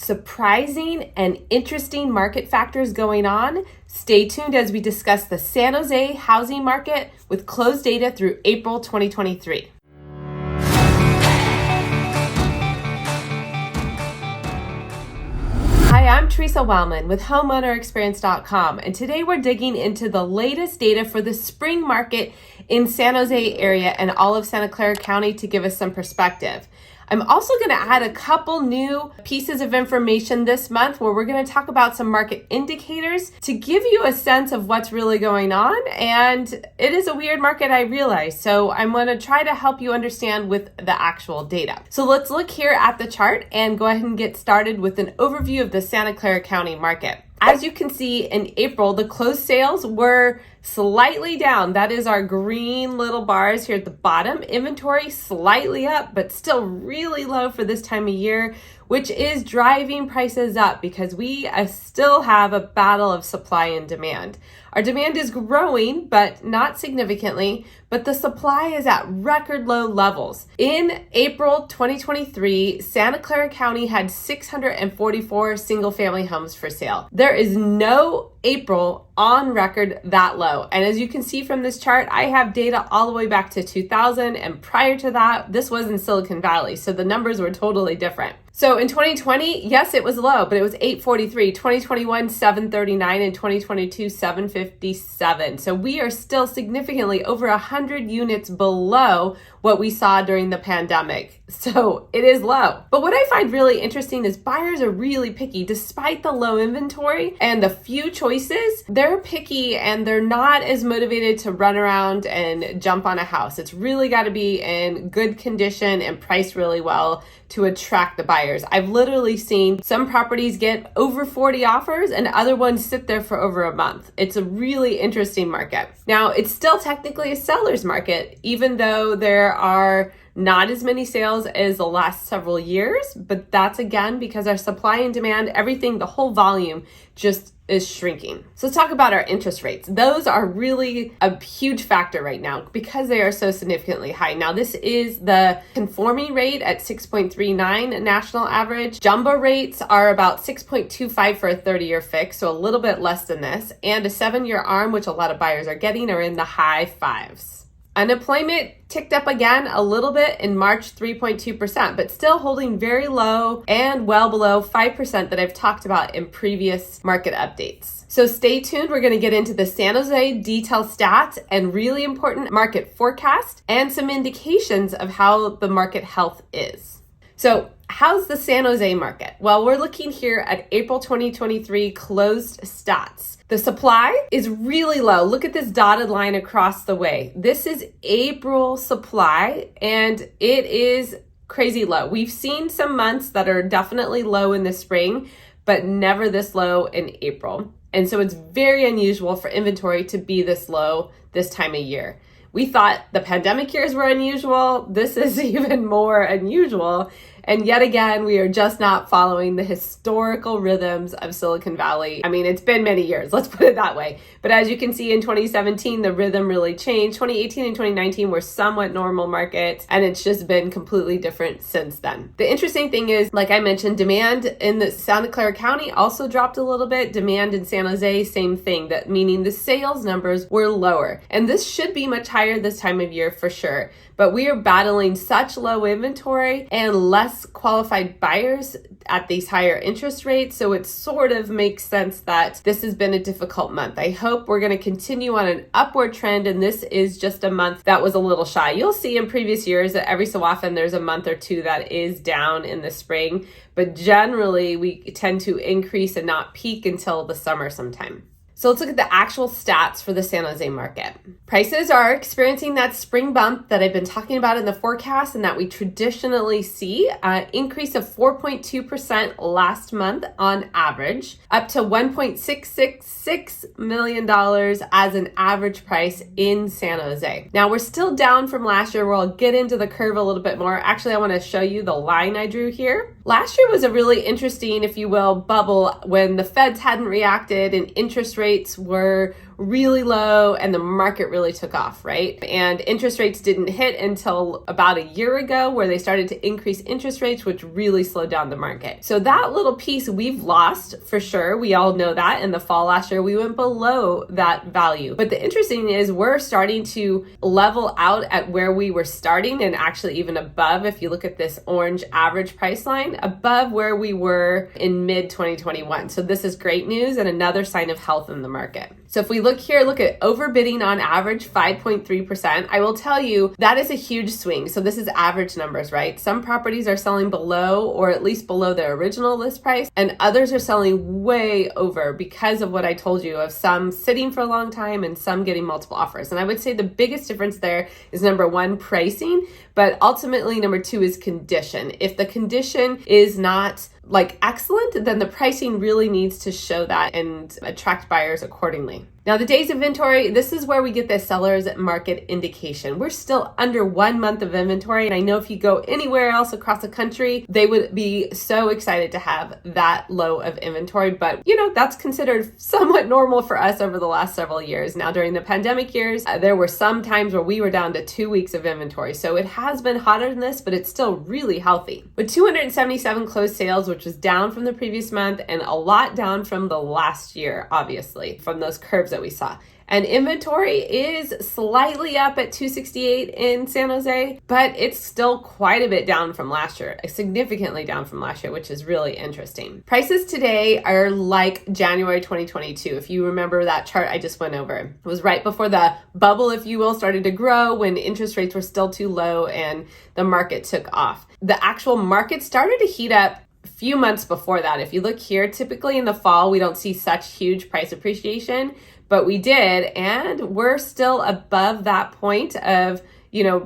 surprising and interesting market factors going on. Stay tuned as we discuss the San Jose housing market with closed data through April 2023. Hi, I'm Theresa Wellman with HomeownerExperience.com, and today we're digging into the latest data for the spring market in San Jose area and all of Santa Clara County to give us some perspective. I'm also going to add a couple new pieces of information this month where we're going to talk about some market indicators to give you a sense of what's really going on. And it is a weird market, I realize. So I'm going to try to help you understand with the actual data. So let's look here at the chart and go ahead and get started with an overview of the Santa Clara County market. As you can see, in April, the closed sales were slightly down. That is our green little bars here at the bottom. Inventory slightly up, but still really low for this time of year, which is driving prices up because we still have a battle of supply and demand. Our demand is growing, but not significantly, but the supply is at record low levels. In April 2023, Santa Clara County had 644 single-family homes for sale. There is no April on record that low. And as you can see from this chart, I have data all the way back to 2000, and prior to that, this was in Silicon Valley, so the numbers were totally different. So in 2020, yes, it was low, but it was 843, 2021, 739, and 2022, 757. So we are still significantly over 100 units below what we saw during the pandemic. So it is low. But what I find really interesting is buyers are really picky. Despite the low inventory and the few choices, they're picky and they're not as motivated to run around and jump on a house. It's really got to be in good condition and priced really well to attract the buyers. I've literally seen some properties get over 40 offers and other ones sit there for over a month. It's a really interesting market. Now, it's still technically a seller's market, even though there are not as many sales as the last several years, but that's again because our supply and demand, everything, the whole volume just is shrinking. So let's talk about our interest rates. Those are really a huge factor right now because they are so significantly high. Now, this is the conforming rate at 6.39 national average. Jumbo rates are about 6.25 for a 30-year fix, so a little bit less than this. And a 7-year ARM, which a lot of buyers are getting, are in the high fives. Unemployment ticked up again a little bit in March, 3.2%, but still holding very low and well below 5% that I've talked about in previous market updates. So stay tuned. We're going to get into the San Jose detailed stats and really important market forecast and some indications of how the market health is. So how's the San Jose market? Well, we're looking here at April 2023 closed stats. The supply is really low. Look at this dotted line across the way. This is April supply, and it is crazy low. We've seen some months that are definitely low in the spring, but never this low in April. And so it's very unusual for inventory to be this low this time of year. We thought the pandemic years were unusual. This is even more unusual. And yet again, we are just not following the historical rhythms of Silicon Valley. I mean, it's been many years, let's put it that way. But as you can see in 2017, the rhythm really changed. 2018 and 2019 were somewhat normal markets, and it's just been completely different since then. The interesting thing is, like I mentioned, demand in the Santa Clara County also dropped a little bit. Demand in San Jose, same thing, that meaning the sales numbers were lower. And this should be much higher this time of year for sure. But we are battling such low inventory and less qualified buyers at these higher interest rates. So it sort of makes sense that this has been a difficult month. I hope we're going to continue on an upward trend, and this is just a month that was a little shy. You'll see in previous years that every so often there's a month or two that is down in the spring, but generally we tend to increase and not peak until the summer sometime. So let's look at the actual stats for the San Jose market. Prices are experiencing that spring bump that I've been talking about in the forecast and that we traditionally see, an increase of 4.2% last month on average, up to $1.666 million as an average price in San Jose. Now we're still down from last year, where I'll get into the curve a little bit more. Actually, I want to show you the line I drew here. Last year was a really interesting, if you will, bubble when the feds hadn't reacted and interest rates were really low and the market really took off, right? And interest rates didn't hit until about a year ago, where they started to increase interest rates, which really slowed down the market. So that little piece we've lost for sure. We all know that. In the fall last year, we went below that value. But the interesting is we're starting to level out at where we were starting, and actually even above, if you look at this orange average price line, above where we were in mid 2021. So this is great news and another sign of health in the market. So if we look here, look at overbidding on average 5.3%. I will tell you that is a huge swing. So this is average numbers, right? Some properties are selling below, or at least below their original list price, and others are selling way over because of what I told you of some sitting for a long time and some getting multiple offers. And I would say the biggest difference there is number one, pricing, but ultimately number two is condition. If the condition is not excellent, then the pricing really needs to show that and attract buyers accordingly. Now, the days inventory, this is where we get the seller's market indication. We're still under 1 month of inventory. And I know if you go anywhere else across the country, they would be so excited to have that low of inventory. But, that's considered somewhat normal for us over the last several years. Now, during the pandemic years, there were some times where we were down to 2 weeks of inventory. So it has been hotter than this, but it's still really healthy. With 277 closed sales, which was down from the previous month and a lot down from the last year, obviously, from those curves that we saw. And inventory is slightly up at 268 in San Jose, but it's still quite a bit down from last year, significantly down from last year, which is really interesting. Prices today are like January 2022. If you remember that chart I just went over, it was right before the bubble, if you will, started to grow, when interest rates were still too low and the market took off. The actual market started to heat up a few months before that. If you look here, typically in the fall, we don't see such huge price appreciation, but we did, and we're still above that point of,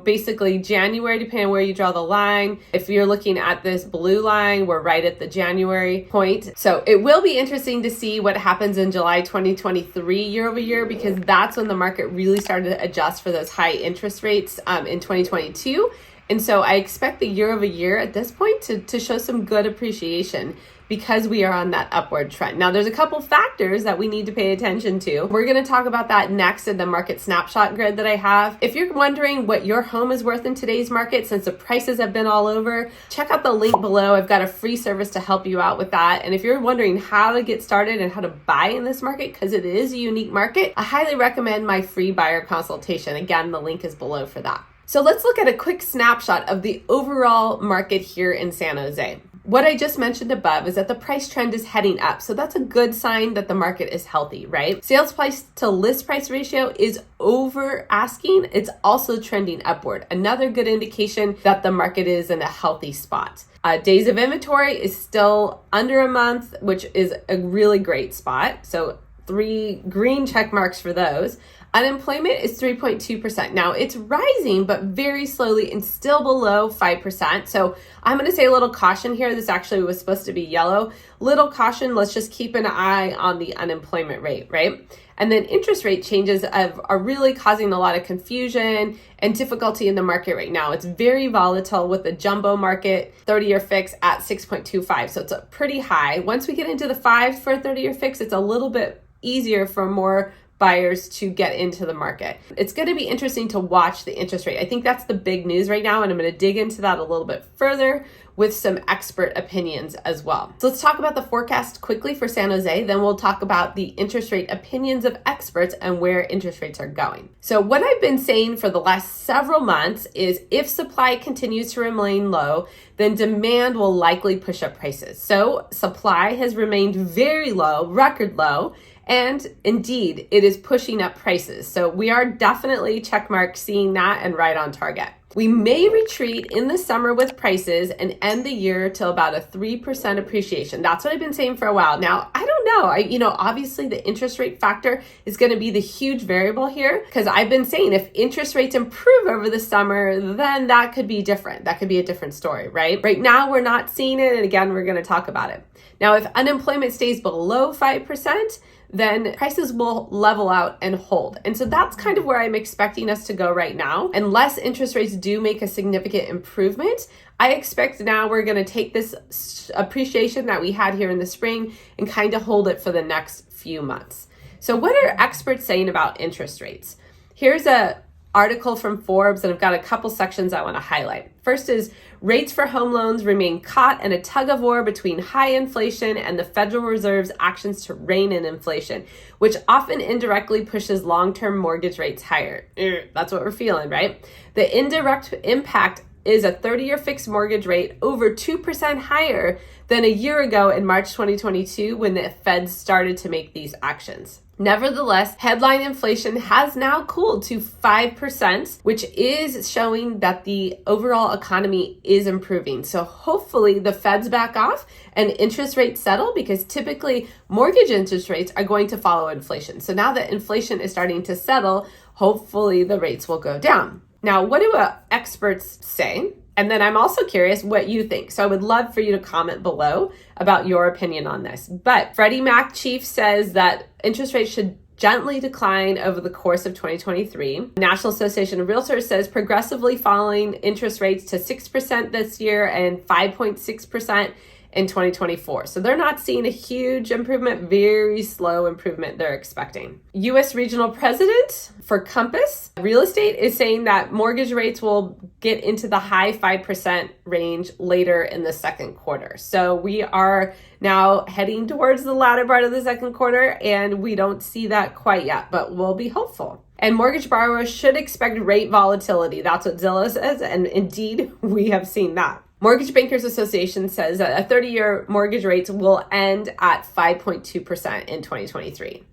basically January, depending on where you draw the line. If you're looking at this blue line, we're right at the January point. So it will be interesting to see what happens in July 2023 year over year, because that's when the market really started to adjust for those high interest rates in 2022. And so I expect the year over year at this point to show some good appreciation, because we are on that upward trend. Now, there's a couple factors that we need to pay attention to. We're going to talk about that next in the market snapshot grid that I have. If you're wondering what your home is worth in today's market, since the prices have been all over, check out the link below. I've got a free service to help you out with that. And if you're wondering how to get started and how to buy in this market, because it is a unique market, I highly recommend my free buyer consultation. Again, the link is below for that. So let's look at a quick snapshot of the overall market here in San Jose. What I just mentioned above is that the price trend is heading up. So that's a good sign that the market is healthy, right? Sales price to list price ratio is over asking. It's also trending upward. Another good indication that the market is in a healthy spot. Days of inventory is still under a month, which is a really great spot. So 3 green check marks for those. Unemployment is 3.2%. Now it's rising, but very slowly and still below 5%. So I'm going to say a little caution here. This actually was supposed to be yellow. Little caution. Let's just keep an eye on the unemployment rate, right? And then interest rate changes are really causing a lot of confusion and difficulty in the market right now. It's very volatile with the jumbo market 30-year fix at 6.25. So it's a pretty high. Once we get into the 5s for a 30-year fix, it's a little bit easier for more buyers to get into the market. It's going to be interesting to watch the interest rate. I think that's the big news right now, and I'm going to dig into that a little bit further with some expert opinions as well. So let's talk about the forecast quickly for San Jose, then we'll talk about the interest rate opinions of experts and where interest rates are going. So what I've been saying for the last several months is if supply continues to remain low, then demand will likely push up prices. So supply has remained very low, record low, and indeed, it is pushing up prices. So we are definitely checkmark seeing that and right on target. We may retreat in the summer with prices and end the year till about a 3% appreciation. That's what I've been saying for a while. Now, I don't know. Obviously the interest rate factor is going to be the huge variable here, because I've been saying if interest rates improve over the summer, then that could be different. That could be a different story, right? Right now, we're not seeing it. And again, we're going to talk about it. Now, if unemployment stays below 5%, then prices will level out and hold. And so that's kind of where I'm expecting us to go right now. Unless interest rates do make a significant improvement, I expect now we're going to take this appreciation that we had here in the spring and kind of hold it for the next few months. So what are experts saying about interest rates? Here's a article from Forbes, and I've got a couple sections I want to highlight. First is rates for home loans remain caught in a tug of war between high inflation and the Federal Reserve's actions to rein in inflation, which often indirectly pushes long-term mortgage rates higher. That's what we're feeling, right? The indirect impact is a 30-year fixed mortgage rate over 2% higher than a year ago in March 2022 when the Fed started to make these actions. Nevertheless, headline inflation has now cooled to 5%, which is showing that the overall economy is improving. So hopefully the Fed's back off and interest rates settle, because typically mortgage interest rates are going to follow inflation. So now that inflation is starting to settle, hopefully the rates will go down. Now, what do experts say? And then I'm also curious what you think. So I would love for you to comment below about your opinion on this. But Freddie Mac chief says that interest rates should gently decline over the course of 2023. National Association of Realtors says progressively falling interest rates to 6% this year and 5.6% in 2024. So they're not seeing a huge improvement, very slow improvement they're expecting. U.S. Regional President for Compass Real Estate is saying that mortgage rates will get into the high 5% range later in the second quarter. So we are now heading towards the latter part of the second quarter, and we don't see that quite yet, but we'll be hopeful. And mortgage borrowers should expect rate volatility. That's what Zillow says, and indeed, we have seen that. Mortgage Bankers Association says that a 30-year mortgage rates will end at 5.2% in 2023.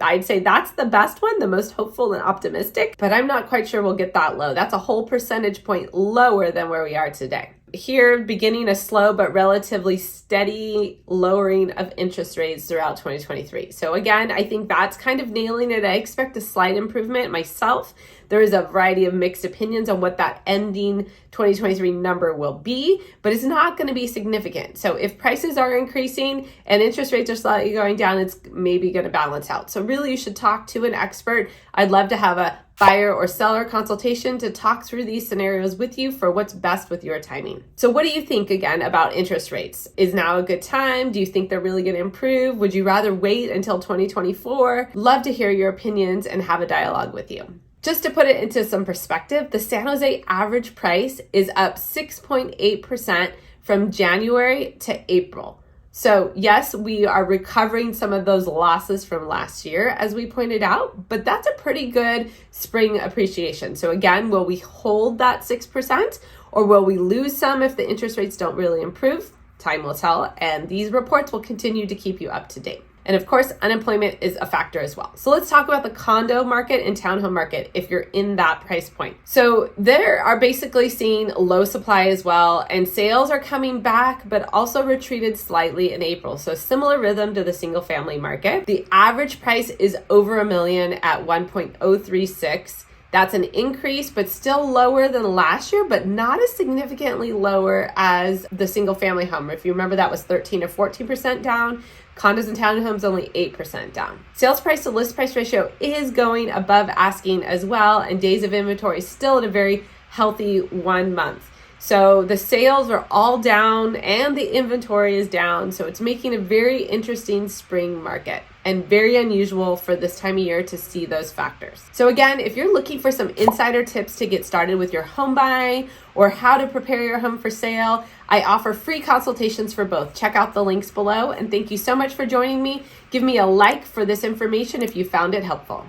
I'd say that's the best one, the most hopeful and optimistic, but I'm not quite sure we'll get that low. That's a whole percentage point lower than where we are today. Here, beginning a slow but relatively steady lowering of interest rates throughout 2023. So again, I think that's kind of nailing it. I expect a slight improvement myself. There is a variety of mixed opinions on what that ending 2023 number will be, but it's not going to be significant. So if prices are increasing and interest rates are slightly going down, it's maybe going to balance out. So really, you should talk to an expert. I'd love to have a buyer or seller consultation to talk through these scenarios with you for what's best with your timing. So what do you think again about interest rates? Is now a good time? Do you think they're really going to improve? Would you rather wait until 2024? Love to hear your opinions and have a dialogue with you. Just to put it into some perspective, the San Jose average price is up 6.8% from January to April. So yes, we are recovering some of those losses from last year, as we pointed out, but that's a pretty good spring appreciation. So again, will we hold that 6% or will we lose some if the interest rates don't really improve? Time will tell, and these reports will continue to keep you up to date. And of course, unemployment is a factor as well. So let's talk about the condo market and townhome market if you're in that price point. So they are basically seeing low supply as well, and sales are coming back, but also retreated slightly in April. So similar rhythm to the single family market. The average price is over $1 million at 1.036. That's an increase, but still lower than last year, but not as significantly lower as the single family home. If you remember, that was 13 or 14% down. Condos and townhomes only 8% down. Sales price to list price ratio is going above asking as well, and days of inventory is still at a very healthy 1 month. So the sales are all down and the inventory is down. So it's making a very interesting spring market and very unusual for this time of year to see those factors. So again, if you're looking for some insider tips to get started with your home buying or how to prepare your home for sale, I offer free consultations for both. Check out the links below, and thank you so much for joining me. Give me a like for this information if you found it helpful.